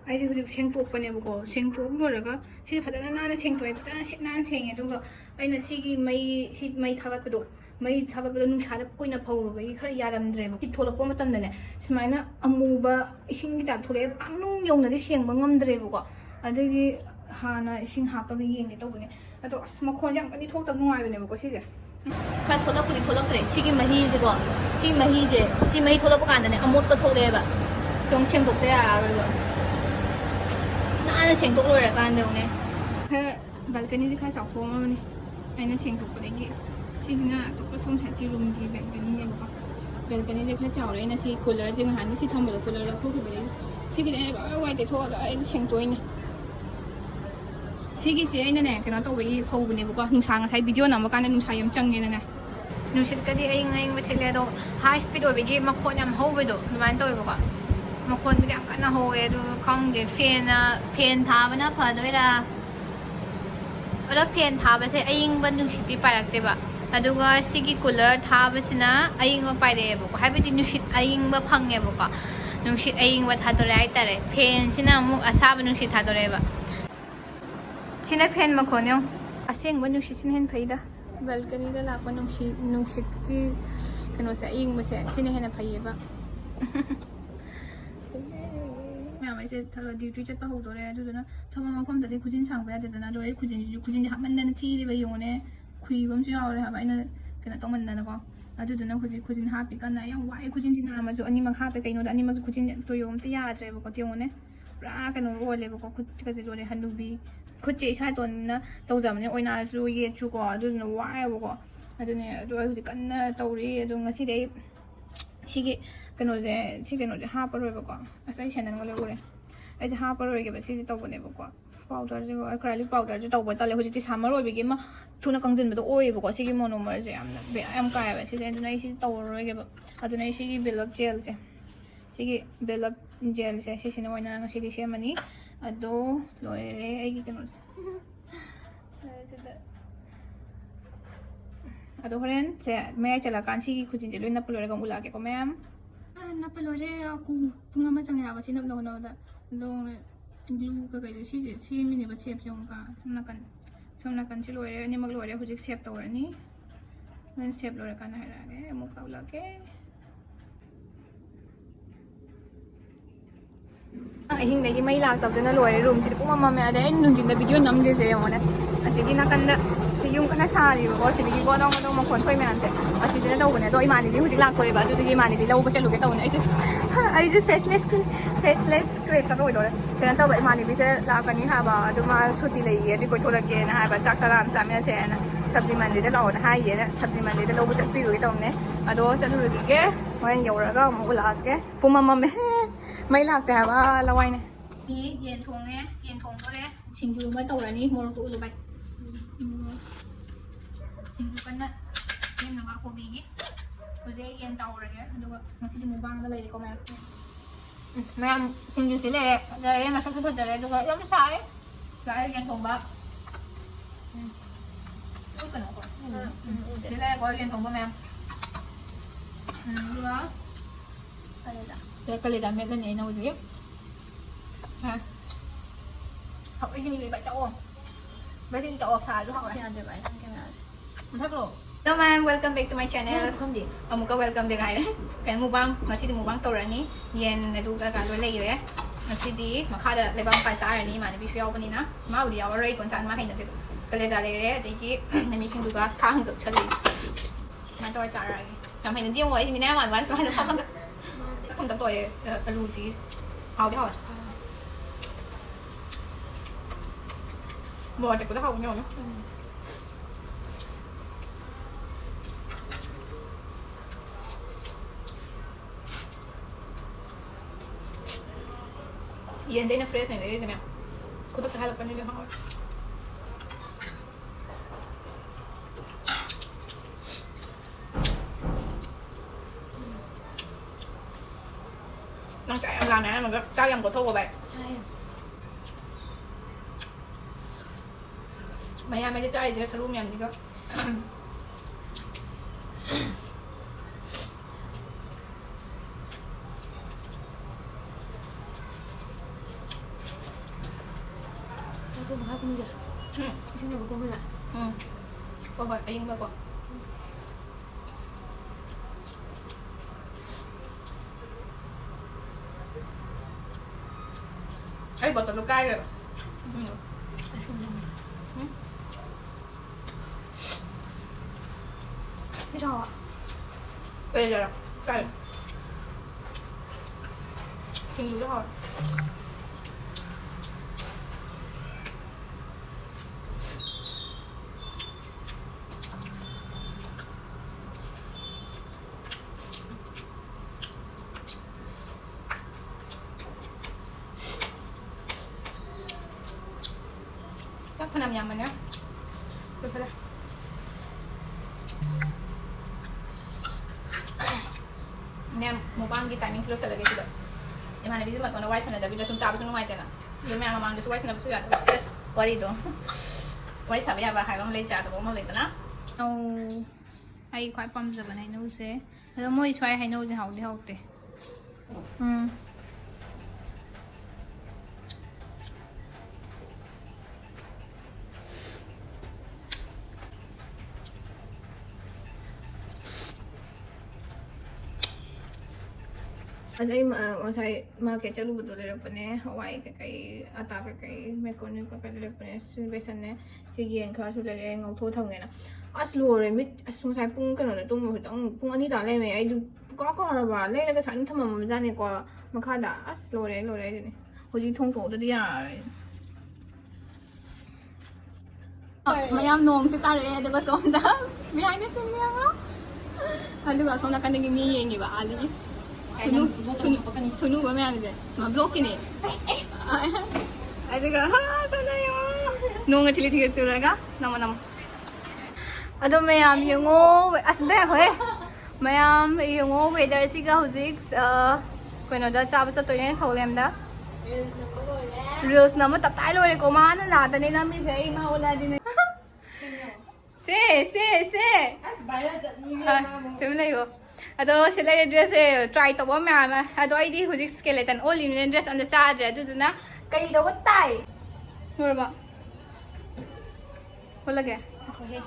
ꯑꯩꯗꯤ ꯍꯧꯖꯤꯛ ꯁꯦꯡꯇꯣꯛꯄꯅꯦꯕꯀꯣ ꯁꯦꯡꯇꯣꯛ ꯂꯣꯏꯔꯒ ꯁꯤꯁꯦ ꯐꯖꯅ ꯅꯥꯟꯅ ꯁꯦꯡꯇꯣꯛꯑꯦ ꯐꯖꯅ ꯁꯤꯠ ꯅꯥꯟꯅ ꯁꯦꯡꯉꯦ ꯑꯗꯨꯒ ꯑꯩꯅ ꯁꯤ ꯃꯩ ꯊꯥꯒꯠꯄꯗꯣ ꯅꯨꯡꯁꯥꯗ ꯀꯨꯏꯅ ꯐꯧꯔꯨꯕꯒꯤ ꯈꯔ ꯌꯥꯔꯝꯗ꯭ꯔꯦꯕ ꯁꯤ ꯊꯣꯛꯂꯛꯄ ꯃꯇꯝꯗꯅꯦ ꯁꯨꯃꯥꯏꯅ ꯑꯃꯨꯕ ꯏꯁꯤꯡꯒꯤ ꯇꯥꯏꯞ ꯊꯣꯛꯂꯛꯑꯦ ꯄꯥꯛꯅꯨꯡ ꯌꯧꯅꯗꯤ ꯁꯦꯡꯕ ꯉꯝꯗ꯭ꯔꯦꯕꯀꯣ ꯑꯗꯨꯒꯤ ꯍꯥꯟꯅ ꯏꯁꯤꯡ ꯍꯥꯞꯄꯒ ꯌꯦꯡꯒꯦ ꯇꯧꯕꯅꯦ ꯑꯗꯣ ꯑꯁ ꯃꯈꯣꯟꯁꯦ ꯌꯥꯝ ꯀꯟꯅ ꯊꯣꯛꯇꯕ ꯅꯨꯡꯉꯥꯏꯕꯅꯦꯕꯀꯣ ꯁꯤꯁꯦ ꯈꯔ ꯊꯣꯛꯂꯛꯇ꯭ꯔꯦ ꯁꯤꯒꯤ ꯃꯍꯤꯁꯦꯀꯣ ꯁꯤ ꯃꯍꯤ ꯊꯣꯛꯂꯛꯄ ꯀꯥꯟꯗꯅꯦ ꯑꯃꯣꯠꯄ ꯊꯣꯛꯂꯛꯑꯦꯕ ꯁꯨꯝ ꯁꯦꯡꯗꯣꯛꯇ ꯌꯥꯔꯔꯣꯏꯕ ꯅꯥꯟꯅ ꯁꯦꯡꯗꯣꯛ ꯂꯣꯏꯔꯀꯥꯟꯗ ꯌꯦꯡꯉꯨꯅꯦ ꯈꯔ ꯕꯥꯜꯀꯅꯤꯁꯦ ꯈꯔ ꯆꯥꯎꯊꯣꯛꯑꯝꯃꯕꯅꯤ ꯑꯩꯅ ꯁꯦꯡꯗꯣꯛꯄꯗꯒꯤ ꯁꯤꯁꯤꯅ ꯑꯇꯣꯞꯄ ꯁꯣꯝ ꯁꯥꯏꯠꯀꯤ ꯔꯨꯝꯒꯤ ꯕꯦꯜꯀꯅꯤꯅꯦꯕꯀꯣ ꯕꯦꯜꯀꯅꯤꯁꯦ ꯈꯔ ꯆꯥꯎꯔꯦ ꯑꯩꯅ ꯁꯤ ꯀꯨꯂꯔꯁꯦ ꯅꯍꯥꯟꯒꯤ ꯁꯤ ꯊꯝꯕꯗꯣ ꯀꯨꯂꯔ ꯂꯧꯊꯣꯛꯈꯤꯕꯗꯒꯤ ꯁꯤꯒꯤꯗꯤ ꯑꯩꯅ ꯂꯣꯏ ꯋꯥꯏ ꯇꯩꯊꯣꯛꯑꯒ ꯑꯩꯅ ꯁꯦꯡꯇꯣꯛꯏꯅꯦ ꯁꯤꯒꯤꯁꯦ ꯑꯩꯅꯅꯦ ꯀꯩꯅꯣ ꯇꯧꯕꯒꯤ ꯍꯧꯕꯅꯦꯕꯀꯣ ꯅꯨꯡꯁꯥ ꯉꯁꯥꯏ ꯚꯤꯗꯤꯑꯣ ꯅꯝꯕ ꯀꯥꯟꯗ ꯅꯨꯡꯁꯥ ꯌꯥꯝ ꯆꯪꯉꯦꯅꯅꯦ ꯅꯨꯡꯁꯤꯠꯀꯗꯤ ꯑꯏꯪꯕ ꯁꯤꯠꯂꯦ ꯑꯗꯣ ꯍꯥꯏ ꯁ꯭ꯄꯤꯠ ꯑꯣꯏꯕꯒꯤ ꯃꯈꯣꯟ ꯌꯥꯝ ꯍꯧꯕꯗꯣ ꯑꯗꯨꯃꯥꯏꯅ ꯇꯧꯋꯦꯕꯀꯣ ꯃꯈꯣꯟꯕꯨꯗꯤ ꯌꯥꯝ ꯀꯟꯅ ꯍꯧꯋꯦ ꯑꯗꯨ ꯈꯪꯗꯦ ꯐꯦꯟ ꯊꯥꯕꯅ ꯐꯗꯣꯏꯔꯥ ꯑꯗꯣ ꯐꯦꯟ ꯊꯥꯕꯁꯦ ꯑꯏꯪꯕ ꯅꯨꯡꯁꯤꯠꯇꯤ ꯄꯥꯏꯔꯛꯇꯦꯕ ꯑꯗꯨꯒ ꯁꯤꯒꯤ ꯀꯨꯂꯔ ꯊꯥꯕꯁꯤꯅ ꯑꯏꯪꯕ ꯄꯥꯏꯔꯛꯑꯦꯕꯀꯣ ꯍꯥꯏꯕꯗꯤ ꯅꯨꯡꯁꯤꯠ ꯑꯏꯪꯕ ꯐꯪꯉꯦꯕꯀꯣ ꯅꯨꯡꯁꯤꯠ ꯑꯏꯪꯕ ꯊꯥꯗꯣꯔꯛꯑꯦ ꯍꯥꯏꯇꯥꯔꯦ ꯐꯦꯟꯁꯤꯅ ꯑꯃꯨꯛ ꯑꯁꯥꯕ ꯅꯨꯡꯁꯤꯠ ꯊꯥꯗꯣꯔꯛꯑꯦꯕ sini fan makon yung aseng ba nusit sini hen faida balcony da lakwa nungsit ki kano sa ing mo sa sini hen faida ba mama ise thalo duty chat pa hodore adu na thama makom da de khujin sang ba de na do ai khujin ji haman na chi ri ba yung ne khui bam chu yaw ha ba ina kana tong man na ko adu na khujin ha pi kan na yang wai khujin ji na ma ju ani mak ha pe kaino da ani mak khujin to yom ta ya dre ba ko tiong ne pra kano ro le ba ko khut ka ji do le hanubi खुच्चे इसा तोना तौजमने ओइनासु येचु को अदुना वायबो को अदुने अदु हुजि कन्ना तौरी अदु ngasi dei sigi kano je haparoi ba ko asai sanan ngale ure ai je haparoi ge ba sigi tawbone ba ko powder je acrylic powder je tawba tale huji ti samaroi bi ge ma thuna kangjin ba do oi ba ko sigi monomer je am kai ba sigi aduna ai sigi tawroi ge ba aduna ai sigi build up gel je sigi build up gel se sini oina ngasi di semani ado loire ai kano se ado horen se me chala kan si khujin je loina pulore gam ula ke ko ma'am na pulore aku punga ma chang ya ba sinam no no da lo glue ka kai si je si mi ne ba chep jong ka samna kan si loire ni mag loire hujik sep tawrani men sep lore kan ha ra ge mu ka ula ke ahing dagi mai lak tab na loire room si puma mama ade nungin da video nam je se yone asigi na kan da si yung kana sari ba si bigi ko dong ma khon khoi me an se asi se na do ne do imani bi hujik lak kore ba du gi imani bi lo ba chalu ge taw ne ai je faceless create ka ro dore se na taw ba imani bi se la ka ni ha ba du ma suti le ye di ko thola ge na ha ba chak salam cham ya se na sabji mandi da lo na ha ye na sabji mandi da lo ba chat pi ru ge taw ne ado chalu ru ge horen yora ga mu la ke puma mamaไม่หลักแต่ว่าละไว้เนี่ยนี่เย็นทงเนี่ยเย็นทงก็เนี่ยชิงยูมาตัวนี้โมโรกุลไปชิงยูกันนะเย็นนะคะโคบีกี้โคเซเย็นตัวอะไรเงี้ยดูว่ามันสิมูบังก็เลยก็แม่แม่ชิงยูสิเลยเดี๋ยวมาสักพักเดี๋ยวดูก็ยังไม่ใช่เย็นทงบ้าก็กันหรอกเดี๋ยวแรกก็เย็นทงบ้าแม่ดูว่าอะไรล่ะcái này làm cái này nấu gì ha học cái gì vậy cháu không bây giờ cháu xài luôn học này thắc rồi hello man welcome back to my channel không gì ông có welcome được ai đấy cái mukbang masih di mukbang tau rani yen itu agak dua lagi ya masih di maka ada lebam pasar ni mana bisa apa ni na mau dia awal kon chan ma hai nanti kalau jalan ya jadi ini sing juga thang gak cari mana tahu cara lagi sampai nanti mau ini mana mana semua ada apa không tận tuổi lù gì hào biết hào mùa thì cũng đã hào nhau nữa yên dây nó fresh này đấy xem nào cô tất cả hai là con như hào đang chạy em làm này mà trao em có thô của bạn mấy em mấy cái gì nó luôn em gì cơ 또 뭐가 꿈이지? 응. 이거 뭐 꿈이야? 응. 봐봐, 이거 먹어. Ấy bật tao cay rồi. Cái sao ạ? Đây rồi, cay. Xin chú thôi. Chắc phải nằm nhà mình nhá. Tôi sẽ đây. Ini mau panggil timing selesai lagi sudah. Yang mana bisa makan wajah sana, tapi dah sunca abis nunggu aja na. Yang mana mang dah wajah sana besok ya. Yes, wari itu. Wari sabi ya bahaya bang lejar tu, bang lejar na. Oh, ai kuat pam zaman hai nung se. Kalau mau try hai nung je hau di hau te. Ada masai market chalu betul dari apa ni Hawaii kai ata kai mekon ka pada dari apa ni sebesan ni cian kau sudah dari ngau thua thang ni na aslo re mit asung sai pung kan na tung mo tang pung ani da le me ai du ko la ba le la san thama ma ja ni ko ma kha da aslo re lo re ni ho ji thong thong da ya mayam nong si ta re de ba som da mi ai ne sin ni nga alu ga som na kan ni mi yin ni ba ali Tunu ba maya mize? Ma block ni. Ay diga ha sanayo. Nong thili thili turaga nama. Ado mayam yungo asda hoy. Mayam yungo weather siga huzik koino da chaba sa toyen tholem da. Reels nama tap tai lore ko ma na da ni na mi se ma ola din. Se. As bayar jatni me ma. Tumle go. Ado sila dress try to ba mama ado ID hudik skeleton all in dress on the charge ado na kai do tai hor ba hola ge okay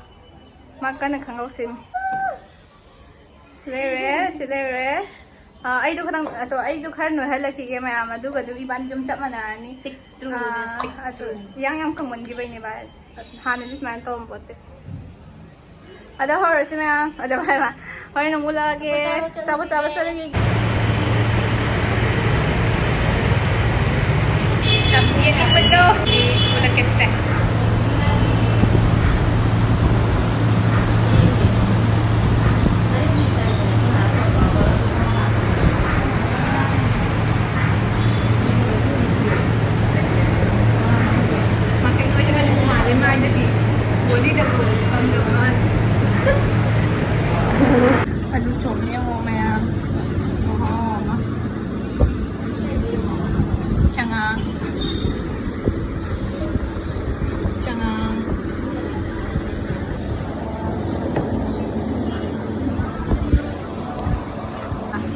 makan khang lo sin sile ai do khang ado ai do khar no hala ki ge mama adu ga du iban dum chap mana ni tik tru ado yang khang mon gi bai ni ba han this man tom bote ada horror sih mah ada apa hari nunggu lagi cabut lagi tapi ini betul di bulan keseh makin kau jangan lupa lima aja di body dah belum aduh comnya mau mayam jangan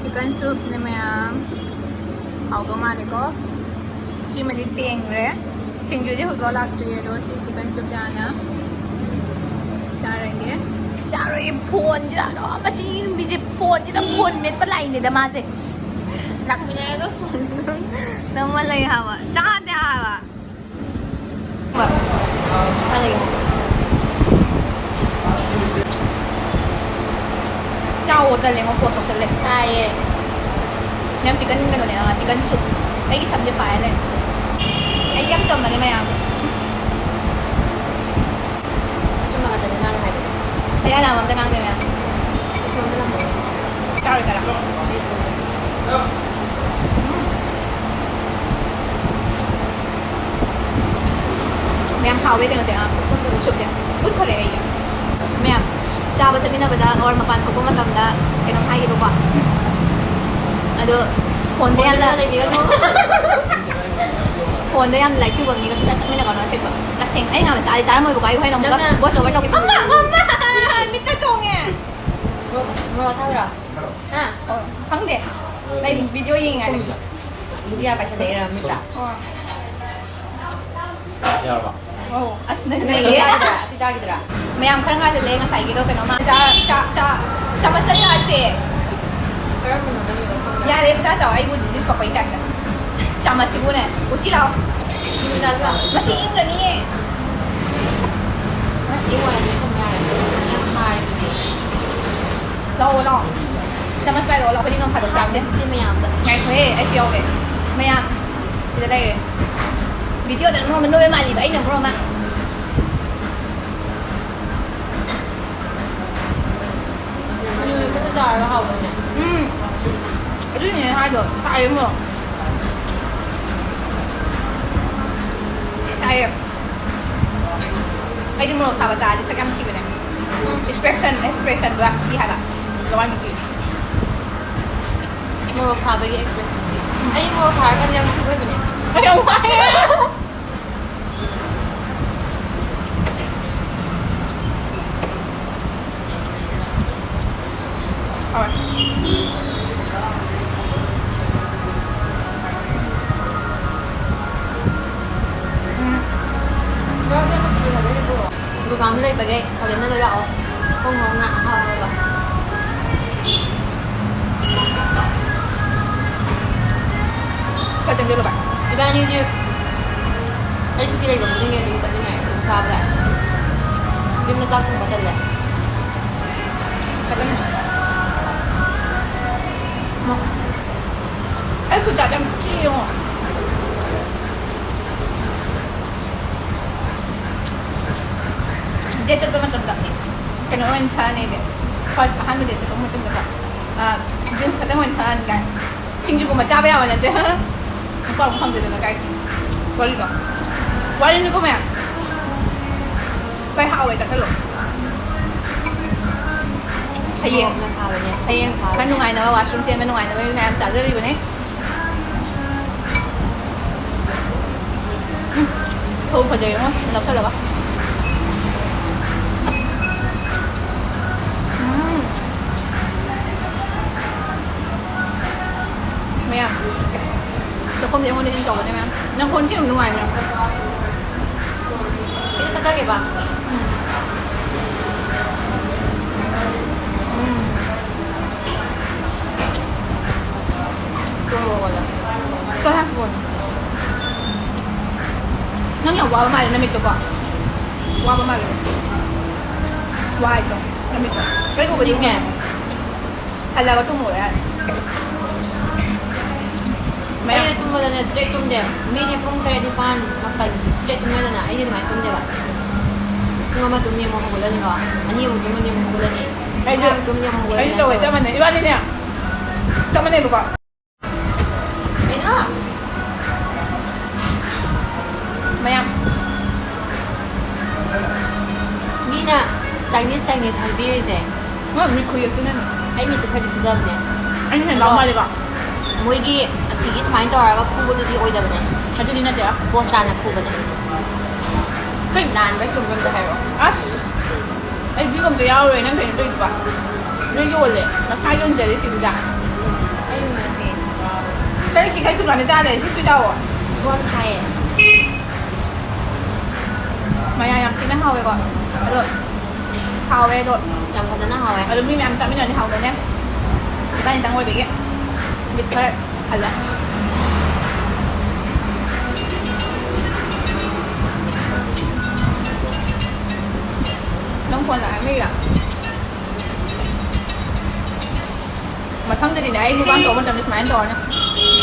chicken soup ni mayam hau ko mari ko si madi teng re singju je ho lak tu ye do si chicken soup jana charenगे चारों ये phone जरा रो machine भी जे phone जरा phone में पलाई नहीं दमा से लग में जाएगा फोन नमल नहीं हवा चाह दे हवा अरे चाव होता ले वो फोटो से ले साये name चिकनกันตัวเนี่ยचिकनสุกไอ้ที่ทำจะไปเลยไอ้แก้มจมมาได้ไหมอ่ะจมมากันจะนั่งไหนsaya nama tenang dia ya. Semua tenang. Cari cara. Mem hao với cái nó sẽ cũng chụp chứ. Út có lẽ vậy. Mem, cha bây giờ mình bây giờ or makan ko kuma tam da cái nó hay gitu kok. Aduh, phone dia lah. Phone dia like chụp mình cái sudah mình còn nói xem. Là xem ấy nào tại tại mới bukai hay nong có bos over đâu cái mama. Minta chongnya. Mau tahu rồi? Ah, oh, phăng đẹp. Đây video gì ngay? Dia pakai daerah minta. ꯌꯥꯔꯕ ꯑꯣ ꯑꯁ ꯅꯪ ꯁꯤ ꯂꯩꯌꯦ ꯆꯥꯈꯤꯗ꯭ꯔꯥ ꯁꯤ ꯆꯥꯈꯤꯗ꯭ꯔꯥ ꯃꯌꯥꯝ ꯈꯔ ꯉꯥꯜꯂꯦ ꯉꯁꯥꯏꯒꯤꯗꯣ ꯀꯩꯅꯣꯃ ꯆꯥꯃꯁ ꯌꯥꯁꯦ ꯀꯔꯝꯕꯅꯣ ꯅꯪꯒꯤꯗꯣ ꯈꯪꯕ꯭ꯔꯥ ꯌꯥꯔꯦ ꯃꯆꯥ ꯆꯥꯎ ꯑꯩꯕꯨ ꯗꯤꯖꯤꯁ ꯄꯛꯄꯩ ꯇꯥꯏꯞꯇ ꯆꯥꯃꯁꯁꯤꯕꯨꯅꯦ ꯎꯆꯤ ꯂꯥꯛꯑꯣ ꯁꯤ ꯆꯥꯁꯤꯔꯥ ꯃꯁꯤ ꯏꯪꯒ꯭ꯔꯅꯤꯌꯦ ꯏꯪꯉꯣꯏ ꯊꯝ ꯌꯥꯔꯦ ꯌꯥꯝ ꯍꯥꯔꯤꯅꯦ ꯂꯥꯛꯑꯣ ꯂꯥꯛꯑꯣ ꯆꯥꯃꯁ ꯄꯥꯏꯔꯛꯑꯣ ꯂꯥꯛꯑꯣ ꯑꯩꯈꯣꯏꯗꯤ ꯅꯣꯡ ꯐꯥꯗꯣꯛ ꯆꯥꯕꯅꯦ ꯁꯤ ꯃꯌꯥꯝꯗ ꯉꯥꯏꯈꯣꯍꯦ ꯑꯩꯁꯨ ꯌꯥꯎꯒꯦ ꯃꯌꯥꯝ ꯁꯤꯗ ꯂꯩꯔꯦ ꯚꯤꯗꯤꯑꯣꯗ ꯃꯔꯣꯟ ꯑꯃ ꯅꯣꯏꯕ ꯃꯥꯜꯂꯤꯕ ꯑꯩꯅ ꯃꯔꯣꯟ ꯑꯃ ꯀꯩꯅꯣ ꯆꯥꯔꯒ ꯍꯥꯎꯕꯅꯦ ꯑꯗꯨꯅꯦ ꯍꯥꯏꯗꯣ ꯁꯥꯏꯌꯦ ꯃꯣꯔꯣꯛ ꯁꯥꯏꯌꯦ ꯑꯩꯗꯤ ꯃꯣꯔꯣꯛ ꯁꯥꯕ ꯆꯥꯔꯗꯤ ꯁꯛ ꯌꯥꯝ ꯊꯤꯕꯅꯦ ꯑꯦꯛꯁꯄ꯭ꯔꯦꯁꯟꯗꯣ ꯌꯥꯝ ꯊꯤ ꯍꯥꯏꯕ ꯂꯋꯥꯏ ꯅꯨꯄꯤ ꯃꯣꯔꯣꯛ ꯁꯥꯕꯒꯤ ꯑꯦꯛꯁꯄ꯭ꯔꯦꯁꯟ ꯑꯩ ꯃꯣꯔꯣꯛ ꯁꯥꯔꯀꯥꯟꯗ ꯌꯥꯝ ꯀ꯭ꯌꯨꯠ ꯑꯣꯏꯕꯅꯦ ꯑꯩ ꯌꯥꯝ ꯋꯥꯏꯌꯦ ꯗꯨꯀꯥꯟꯗ ꯂꯩꯕꯒꯩ ꯍꯣꯔꯦꯟꯅ ꯂꯣꯏ ꯂꯥꯛꯑꯣ ꯍꯣꯡ ꯍꯣꯡꯅ ꯑꯍꯥꯎ ꯑꯍꯥꯎꯕ ꯈꯔ ꯆꯪꯁꯤꯜꯂꯨ ꯚꯥꯏ 이반이지 ꯑꯩ ꯁꯨꯇꯤ ꯂꯩꯕ ꯈꯨꯗꯤꯡꯒꯤ ꯑꯗꯨꯝ ꯆꯠꯃꯤꯟꯅꯔꯦ ꯑꯗꯨꯝ ꯆꯥꯕ ꯂꯥꯛꯑꯦ ꯌꯨꯝꯗ ꯆꯥꯛ ꯊꯣꯡꯕ ꯇꯜꯂꯦ ꯐꯖꯅ ꯑꯩ ꯈꯨꯠꯆꯥꯗ ꯌꯥꯝ ꯊꯤ ꯌꯦꯡꯉꯣ ꯗꯦꯠ ꯆꯠꯄ ꯃꯇꯝꯗ ꯀꯩꯅꯣ ꯑꯣꯏꯅ ꯊꯛꯑꯅꯤꯗꯤ ꯐꯥꯔꯁ ꯑꯍꯥꯟꯕ ꯗꯦꯠ ꯆꯠꯄ ꯃꯇꯝꯗꯀꯣ ꯖꯤꯟꯁ ꯈꯛꯇꯪ ꯑꯣꯏꯅ ꯊꯛꯑꯅꯤ ꯀꯥꯏ ꯁꯤꯡꯖꯨꯒꯨꯝꯕ ꯆꯥꯕ ꯌꯥꯕ ꯅꯠꯇꯦ ꯅꯨꯄꯥ ꯑꯃꯨꯛ ꯐꯪꯗꯦꯗꯅ ꯀꯥꯏꯁꯤ ꯋꯥꯔꯤꯗꯣ ꯋꯥꯔꯤꯅꯤꯀꯣ ꯃꯌꯥꯝ ꯚꯥꯏ ꯍꯥꯎꯋꯦ ꯆꯠꯊꯠꯂꯣ ꯍꯌꯦꯡ ꯈꯔ ꯅꯨꯡꯉꯥꯏꯅꯕ ꯋꯥꯁꯔꯨꯝ ꯆꯦꯟꯕ ꯅꯨꯡꯉꯥꯏꯅꯕ ꯃꯌꯥꯝ ꯆꯥꯖꯔꯤꯕꯅꯦ ꯊꯧ ꯐꯖꯩꯉꯣ ꯂꯧꯁꯜꯂꯒ mẹ Sao không để con đi trên chỗ này mẹ nó không chịu nước ngoài mẹ 이제 착하게 봐 또 먹어라 cho ha buồn nó nhỏ quá mà nó mệt rồi quá quá mà quá rồi nó mệt cái của mình 딩게 hay là có tung rồi Mày tung vào đây straight tung đẹp, mini tung cái đi pan, mà cần straight tung lên là ai đi mà tung đẹp ạ. Tung mà tung nhiều mà không có lên nữa, anh nhiều tung nhiều mà không có lên nè. Ai chưa tung nhiều mà không có lên. ai chưa cho mình này, iban đi nè, cho mình này được không? Cái đó. Mày em, Mina Chinese hay biết gì? nó mình khui được cái này, Anh mình chỉ phải đi dâm nè. anh thấy nóng mà được không? Mỗi cái smile đó là khu vực đi ôi đầm nè. Hay cho đi nè chứ? Post là khu vực nè. Cái Nàn với chung gần cái rồi. as, anh biết không thấy rồi, nên thấy được không? Nó vô rồi, nó sai vô giờ đi xin ra. Anh mình thì cái chị cái chụp là ra để chứ suy đâu à? gom thay. Mày em chị nó hao về gọi, rồi, hao về rồi. Làm thật nó hỏi. Ở mình em chăm cái này thì hao rồi nhé. Ba nhân tăng ngồi bị cái, bị thôi, hả là. Nông phồn là mi à. Mà không thì này mua bán đồ bên trong đi máy đồ nha.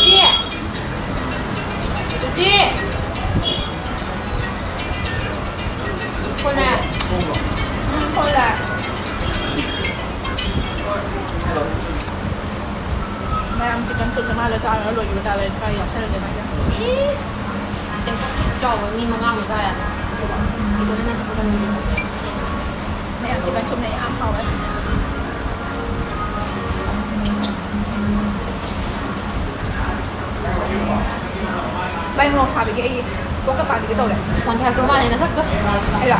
Chị. Chị. Con à. Thôi là mẹ em chỉ cần sụt cho mai là cho nó lùi vào ta lên coi dọc sẽ là gì mai chứ. Em cho với mi mà ngon rồi à. Thì tôi nên không cần. Mẹ em chỉ cần chụp này ăn hầu ấy. Bay một xào bị cái gì? Có các bạn bị cái đầu này. Còn theo cái này nó thất cơ. Hay là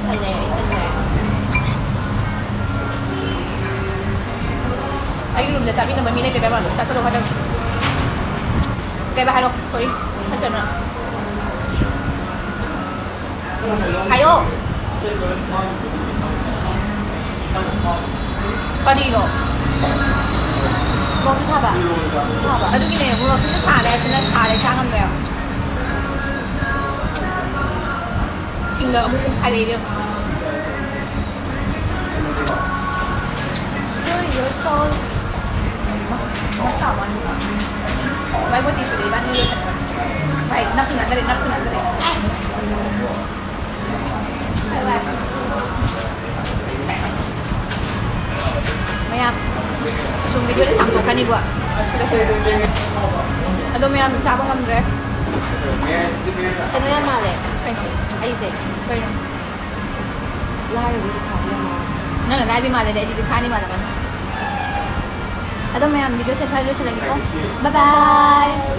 Thật này. anh dùng để chạm đi tầm mấy minute để bé bảo sao sao đâu phải đâu. Okay, bahalo. Sorry. Ito na. Hayo. Kanino? 먹고 사봐. 사봐. Adugine, muro sila sale, jangan deh. Singga mo sale dia. You're so Tama niyo. May mo tissue deh, bani lo sana. Baik, nafsu na dali. Bye. Maya, yung video na sampo ka ni Bua. Kasi, ano may sabang amre? Ano yan, Mali? Ayos eh. Kaya, Lari, wili ka. Yan mo. Nala, labi mali dahil di bikani malaman. Ano may video sa channel sila ko. Bye-bye!